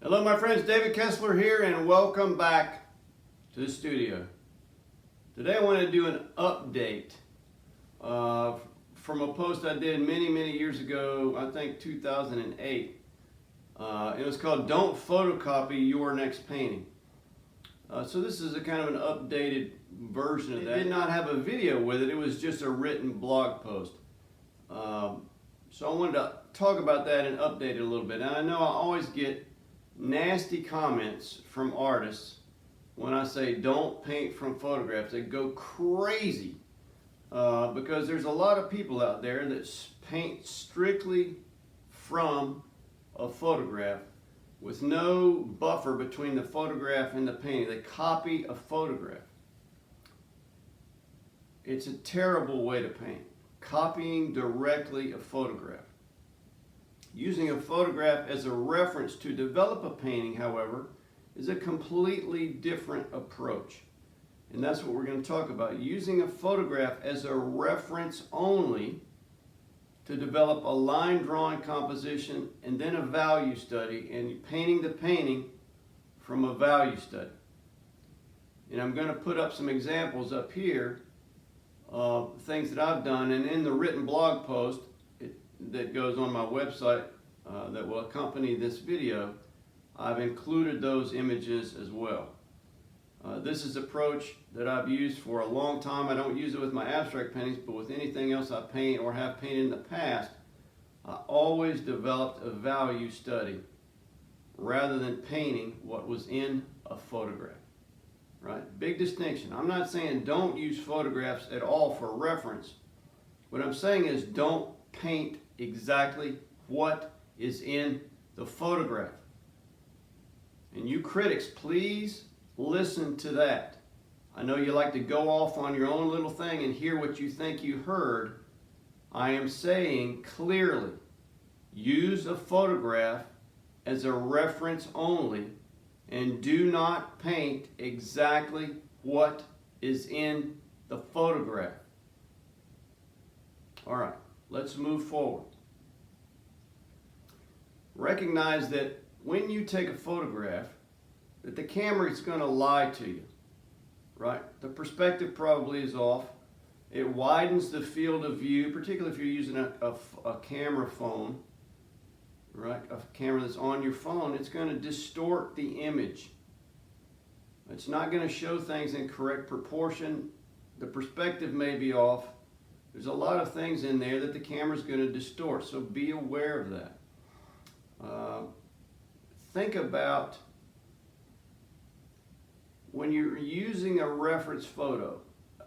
Hello my friends, David Kessler here and welcome back to the studio. Today I want to do an update from a post I did many years ago, I think 2008. It was called Don't Photocopy Your Next Painting. So this is a kind of an updated version of that. It did not have a video with it, it was just a written blog post. So I wanted to talk about that and update it a little bit. And I know I always get nasty comments from artists when I say don't paint from photographs. They go crazy because there's a lot of people out there that paint strictly from a photograph with no buffer between the photograph and the painting. They copy a photograph. It's a terrible way to paint, copying directly a photograph. Using a photograph as a reference to develop a painting, however, is a completely different approach. And that's what we're going to talk about. Using a photograph as a reference only to develop a line drawing composition and then a value study, and painting the painting from a value study. And I'm going to put up some examples up here of things that I've done, and in the written blog post that goes on my website that will accompany this video, I've included those images as well. This is an approach that I've used for a long time. I don't use it with my abstract paintings, but with anything else I paint or have painted in the past, I always developed a value study rather than painting what was in a photograph. Right? Big distinction. I'm not saying don't use photographs at all for reference. What I'm saying is don't paint exactly what is in the photograph. And you critics, please listen to that. I know you like to go off on your own little thing and hear what you think you heard. I am saying clearly, use a photograph as a reference only and do not paint exactly what is in the photograph. All right. Let's move forward. Recognize that when you take a photograph, that the camera is going to lie to you, right? The perspective probably is off. It widens the field of view, particularly if you're using a camera phone, right? A camera that's on your phone. It's going to distort the image. It's not going to show things in correct proportion. The perspective may be off. There's a lot of things in there that the camera's going to distort, so be aware of that. Think about when you're using a reference photo.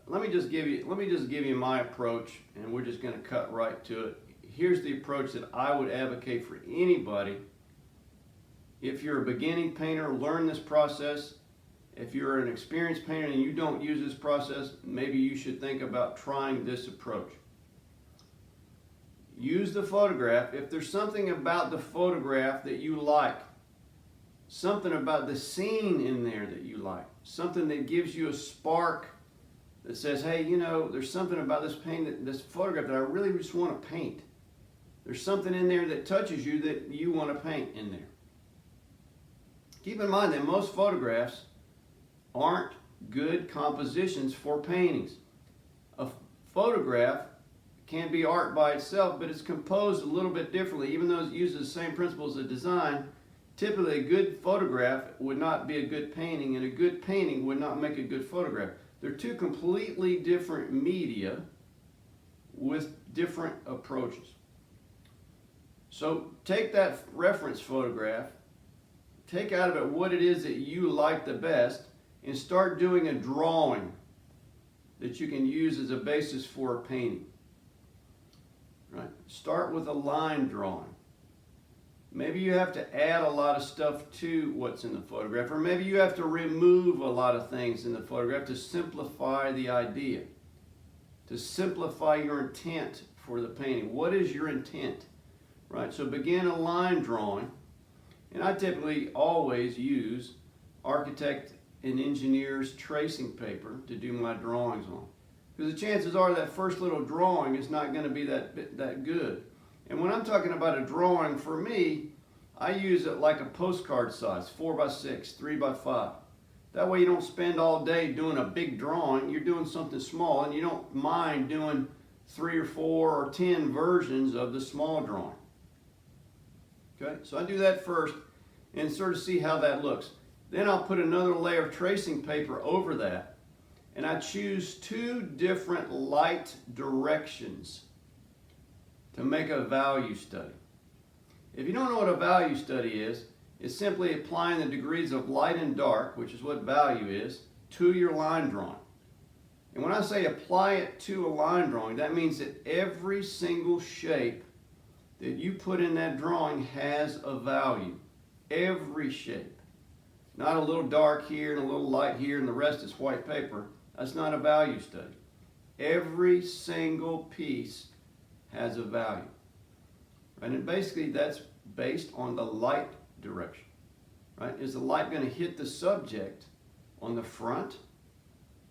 Let me just give you my approach, and we're just going to cut right to it. Here's the approach that I would advocate for anybody. If you're a beginning painter, learn this process. If you're an experienced painter and you don't use this process, maybe you should think about trying this approach. Use the photograph. If there's something about the photograph that you like, something about the scene in there that you like, something that gives you a spark that says, hey, you know, there's something about this this photograph that I really just want to paint. There's something in there that touches you that you want to paint in there. Keep in mind that most photographs aren't good compositions for paintings. A photograph can be art by itself, but it's composed a little bit differently. Even though it uses the same principles of design, typically a good photograph would not be a good painting, and a good painting would not make a good photograph. They're two completely different media with different approaches. So take that reference photograph, take out of it what it is that you like the best, and start doing a drawing that you can use as a basis for a painting. Right? Start with a line drawing. Maybe you have to add a lot of stuff to what's in the photograph, or maybe you have to remove a lot of things in the photograph to simplify the idea, to simplify your intent for the painting. What is your intent? Right? So begin a line drawing, and I typically always use architect and engineer's tracing paper to do my drawings on. Because the chances are that first little drawing is not going to be that good. And when I'm talking about a drawing, for me, I use it like a postcard size, 4 by 6, 3 by 5. That way you don't spend all day doing a big drawing. You're doing something small, and you don't mind doing 3 or 4 or 10 versions of the small drawing. Okay, so I do that first and sort of see how that looks. Then I'll put another layer of tracing paper over that, and I choose 2 different light directions to make a value study. If you don't know what a value study is, it's simply applying the degrees of light and dark, which is what value is, to your line drawing. And when I say apply it to a line drawing, that means that every single shape that you put in that drawing has a value. Every shape. Not a little dark here and a little light here and the rest is white paper. That's not a value study. Every single piece has a value. Right? And basically that's based on the light direction. Right? Is the light going to hit the subject on the front?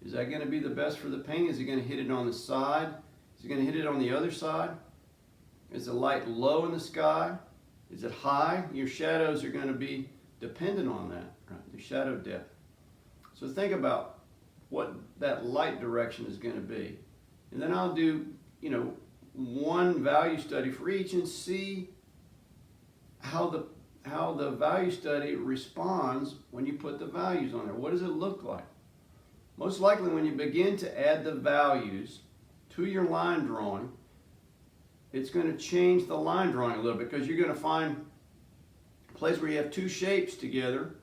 Is that going to be the best for the painting? Is it going to hit it on the side? Is it going to hit it on the other side? Is the light low in the sky? Is it high? Your shadows are going to be dependent on that, right? The shadow depth. So think about what that light direction is going to be. And then I'll do, one value study for each and see how the value study responds when you put the values on there. What does it look like? Most likely when you begin to add the values to your line drawing, it's going to change the line drawing a little bit, because you're going to find a place where you have 2 shapes together,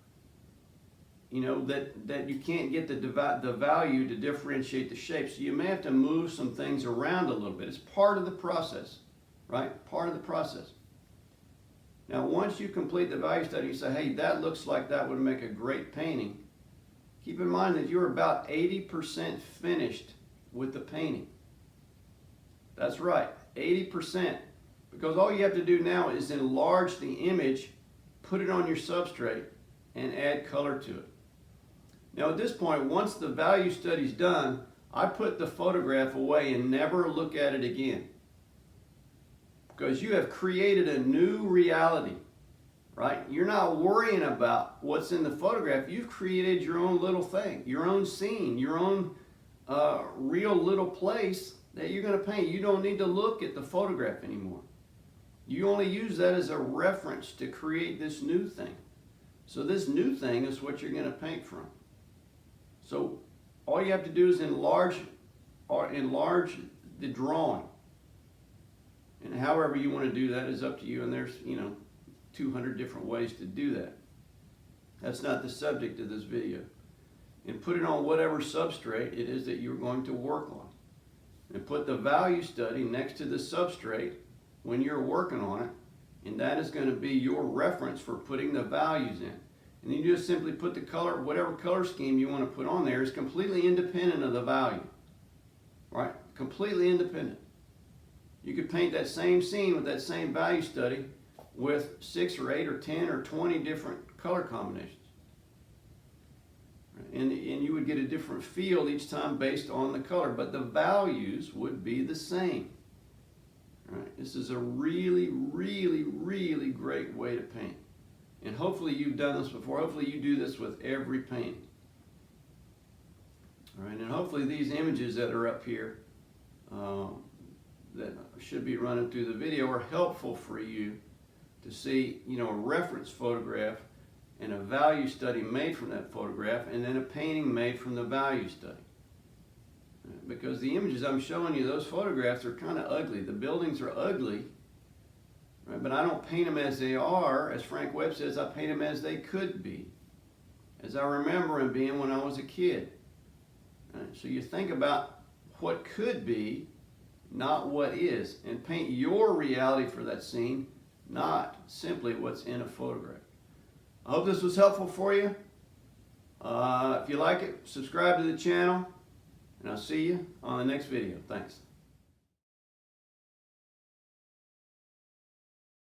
that you can't get the value to differentiate the shapes. So you may have to move some things around a little bit. It's part of the process, right? Part of the process. Now, once you complete the value study, you say, hey, that looks like that would make a great painting. Keep in mind that you're about 80% finished with the painting. That's right, 80%. Because all you have to do now is enlarge the image, put it on your substrate, and add color to it. Now at this point, once the value study's done, I put the photograph away and never look at it again. Because you have created a new reality, right? You're not worrying about what's in the photograph. You've created your own little thing, your own scene, your own real little place that you're going to paint. You don't need to look at the photograph anymore. You only use that as a reference to create this new thing. So this new thing is what you're going to paint from. So all you have to do is enlarge the drawing. And however you want to do that is up to you, and there's 200 different ways to do that. That's not the subject of this video. And put it on whatever substrate it is that you're going to work on. And put the value study next to the substrate when you're working on it, and that is going to be your reference for putting the values in. And then you just simply put the color, whatever color scheme you want to put on there is completely independent of the value. Right? Completely independent. You could paint that same scene with that same value study with 6 or 8 or 10 or 20 different color combinations. And you would get a different feel each time based on the color, but the values would be the same. Right? This is a really, really, really great way to paint. And hopefully you've done this before. Hopefully you do this with every painting. All right, and hopefully these images that are up here that should be running through the video are helpful for you to see, a reference photograph and a value study made from that photograph, and then a painting made from the value study. Because the images I'm showing you, those photographs are kind of ugly. The buildings are ugly, right? But I don't paint them as they are. As Frank Webb says, I paint them as they could be, as I remember them being when I was a kid. Right? So you think about what could be, not what is, and paint your reality for that scene, not simply what's in a photograph. I hope this was helpful for you. If you like it, subscribe to the channel, and I'll see you on the next video. Thanks.